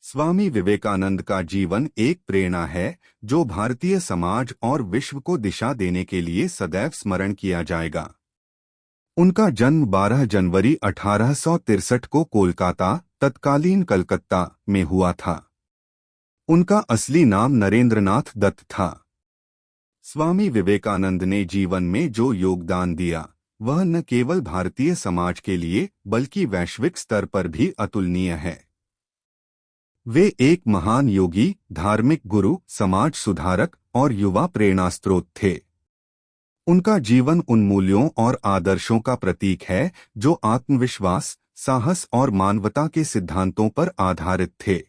स्वामी विवेकानंद का जीवन एक प्रेरणा है जो भारतीय समाज और विश्व को दिशा देने के लिए सदैव स्मरण किया जाएगा। उनका जन्म 12 जनवरी 1863 को कोलकाता, तत्कालीन कलकत्ता में हुआ था। उनका असली नाम नरेंद्रनाथ दत्त था। स्वामी विवेकानंद ने जीवन में जो योगदान दिया वह न केवल भारतीय समाज के लिए बल्कि वैश्विक स्तर पर भी अतुलनीय है। वे एक महान योगी, धार्मिक गुरु, समाज सुधारक और युवा प्रेरणा स्रोत थे। उनका जीवन उन मूल्यों और आदर्शों का प्रतीक है जो आत्मविश्वास, साहस और मानवता के सिद्धांतों पर आधारित थे।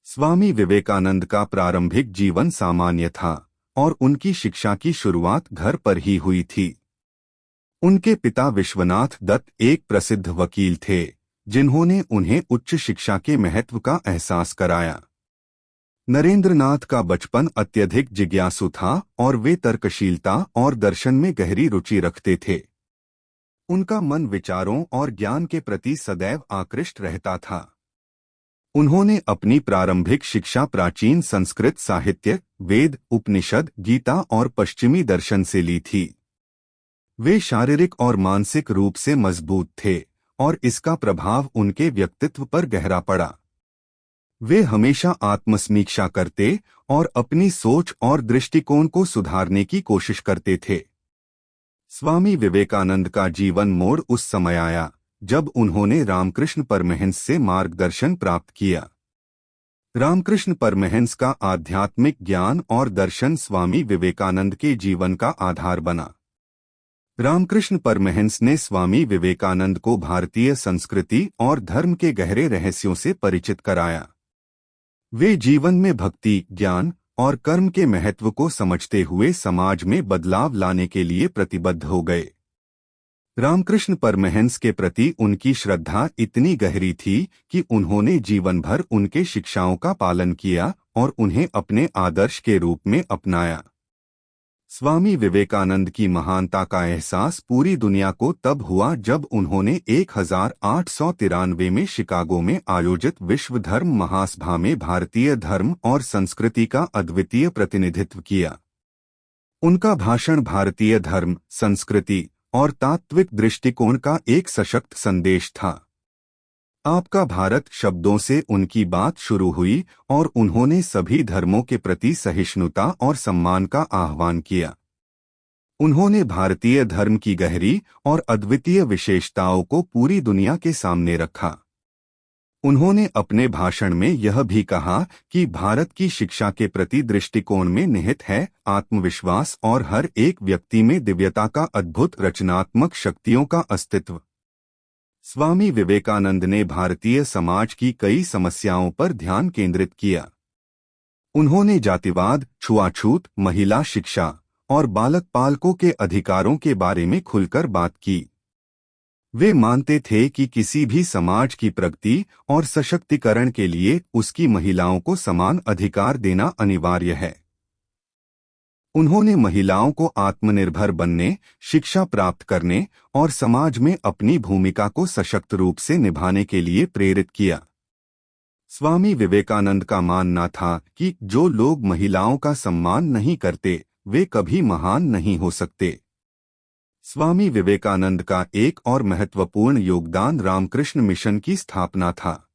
स्वामी विवेकानंद का प्रारंभिक जीवन सामान्य था और उनकी शिक्षा की शुरुआत घर पर ही हुई थी। उनके पिता विश्वनाथ दत्त एक प्रसिद्ध वकील थे जिन्होंने उन्हें उच्च शिक्षा के महत्व का एहसास कराया। नरेंद्रनाथ का बचपन अत्यधिक जिज्ञासु था और वे तर्कशीलता और दर्शन में गहरी रुचि रखते थे। उनका मन विचारों और ज्ञान के प्रति सदैव आकृष्ट रहता था। उन्होंने अपनी प्रारंभिक शिक्षा प्राचीन संस्कृत साहित्य, वेद, उपनिषद, गीता और पश्चिमी दर्शन से ली थी। वे शारीरिक और मानसिक रूप से मजबूत थे और इसका प्रभाव उनके व्यक्तित्व पर गहरा पड़ा। वे हमेशा आत्मसमीक्षा करते और अपनी सोच और दृष्टिकोण को सुधारने की कोशिश करते थे। स्वामी विवेकानंद का जीवन मोड़ उस समय आया जब उन्होंने रामकृष्ण परमहंस से मार्गदर्शन प्राप्त किया। रामकृष्ण परमहंस का आध्यात्मिक ज्ञान और दर्शन स्वामी विवेकानंद के जीवन का आधार बना। रामकृष्ण परमहंस ने स्वामी विवेकानंद को भारतीय संस्कृति और धर्म के गहरे रहस्यों से परिचित कराया। वे जीवन में भक्ति, ज्ञान और कर्म के महत्व को समझते हुए समाज में बदलाव लाने के लिए प्रतिबद्ध हो गए। रामकृष्ण परमहंस के प्रति उनकी श्रद्धा इतनी गहरी थी कि उन्होंने जीवन भर उनके शिक्षाओं का पालन किया और उन्हें अपने आदर्श के रूप में अपनाया। स्वामी विवेकानंद की महानता का एहसास पूरी दुनिया को तब हुआ जब उन्होंने 1893 में शिकागो में आयोजित विश्व धर्म महासभा में भारतीय धर्म और संस्कृति का अद्वितीय प्रतिनिधित्व किया। उनका भाषण भारतीय धर्म, संस्कृति और तात्विक दृष्टिकोण का एक सशक्त संदेश था। आपका भारत शब्दों से उनकी बात शुरू हुई और उन्होंने सभी धर्मों के प्रति सहिष्णुता और सम्मान का आह्वान किया। उन्होंने भारतीय धर्म की गहरी और अद्वितीय विशेषताओं को पूरी दुनिया के सामने रखा। उन्होंने अपने भाषण में यह भी कहा कि भारत की शिक्षा के प्रति दृष्टिकोण में निहित है आत्मविश्वास और हर एक व्यक्ति में दिव्यता का अद्भुत रचनात्मक शक्तियों का अस्तित्व। स्वामी विवेकानंद ने भारतीय समाज की कई समस्याओं पर ध्यान केंद्रित किया। उन्होंने जातिवाद, छुआछूत, महिला शिक्षा और बालक पालकों के अधिकारों के बारे में खुलकर बात की। वे मानते थे कि किसी भी समाज की प्रगति और सशक्तिकरण के लिए उसकी महिलाओं को समान अधिकार देना अनिवार्य है। उन्होंने महिलाओं को आत्मनिर्भर बनने, शिक्षा प्राप्त करने और समाज में अपनी भूमिका को सशक्त रूप से निभाने के लिए प्रेरित किया। स्वामी विवेकानंद का मानना था कि जो लोग महिलाओं का सम्मान नहीं करते वे कभी महान नहीं हो सकते। स्वामी विवेकानंद का एक और महत्वपूर्ण योगदान रामकृष्ण मिशन की स्थापना था।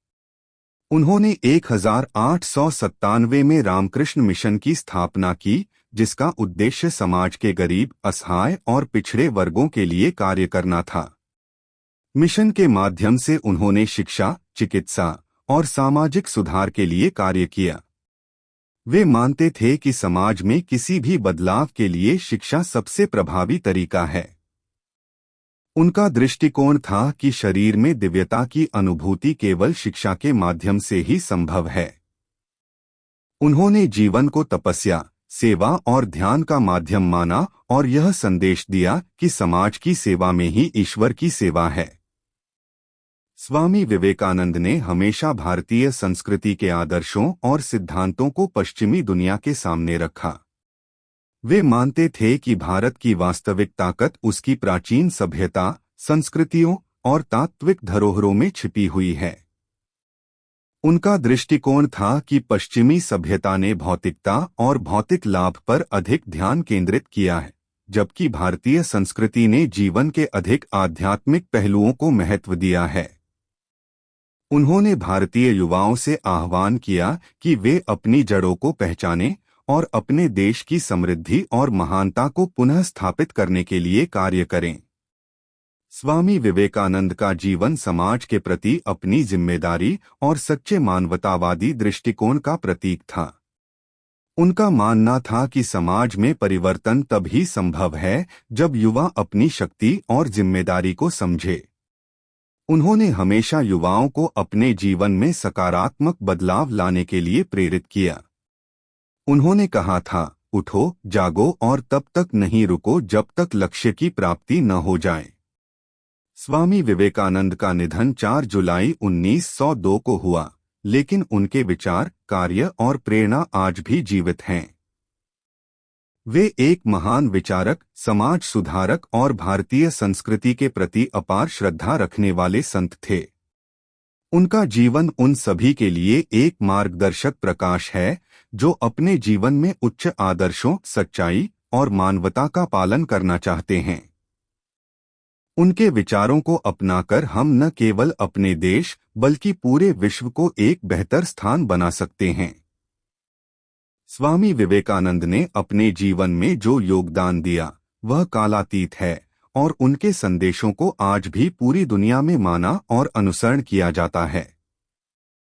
उन्होंने 1897 में रामकृष्ण मिशन की स्थापना की जिसका उद्देश्य समाज के गरीब, असहाय और पिछड़े वर्गों के लिए कार्य करना था। मिशन के माध्यम से उन्होंने शिक्षा, चिकित्सा और सामाजिक सुधार के लिए कार्य किया। वे मानते थे कि समाज में किसी भी बदलाव के लिए शिक्षा सबसे प्रभावी तरीका है। उनका दृष्टिकोण था कि शरीर में दिव्यता की अनुभूति केवल शिक्षा के माध्यम से ही संभव है। उन्होंने जीवन को तपस्या, सेवा और ध्यान का माध्यम माना और यह संदेश दिया कि समाज की सेवा में ही ईश्वर की सेवा है। स्वामी विवेकानंद ने हमेशा भारतीय संस्कृति के आदर्शों और सिद्धांतों को पश्चिमी दुनिया के सामने रखा। वे मानते थे कि भारत की वास्तविक ताकत उसकी प्राचीन सभ्यता, संस्कृतियों और तात्विक धरोहरों में छिपी हुई है। उनका दृष्टिकोण था कि पश्चिमी सभ्यता ने भौतिकता और भौतिक लाभ पर अधिक ध्यान केंद्रित किया है, जबकि भारतीय संस्कृति ने जीवन के अधिक आध्यात्मिक पहलुओं को महत्व दिया है। उन्होंने भारतीय युवाओं से आह्वान किया कि वे अपनी जड़ों को पहचानें और अपने देश की समृद्धि और महानता को पुनः स्थापित करने के लिए कार्य करें। स्वामी विवेकानंद का जीवन समाज के प्रति अपनी जिम्मेदारी और सच्चे मानवतावादी दृष्टिकोण का प्रतीक था। उनका मानना था कि समाज में परिवर्तन तभी संभव है जब युवा अपनी शक्ति और जिम्मेदारी को समझे। उन्होंने हमेशा युवाओं को अपने जीवन में सकारात्मक बदलाव लाने के लिए प्रेरित किया। उन्होंने कहा था, उठो, जागो और तब तक नहीं रुको जब तक लक्ष्य की प्राप्ति न हो जाए। स्वामी विवेकानंद का निधन 4 जुलाई 1902 को हुआ, लेकिन उनके विचार, कार्य और प्रेरणा आज भी जीवित हैं। वे एक महान विचारक, समाज सुधारक और भारतीय संस्कृति के प्रति अपार श्रद्धा रखने वाले संत थे। उनका जीवन उन सभी के लिए एक मार्गदर्शक प्रकाश है जो अपने जीवन में उच्च आदर्शों, सच्चाई और मानवता का पालन करना चाहते हैं। उनके विचारों को अपनाकर हम न केवल अपने देश बल्कि पूरे विश्व को एक बेहतर स्थान बना सकते हैं। स्वामी विवेकानंद ने अपने जीवन में जो योगदान दिया वह कालातीत है और उनके संदेशों को आज भी पूरी दुनिया में माना और अनुसरण किया जाता है।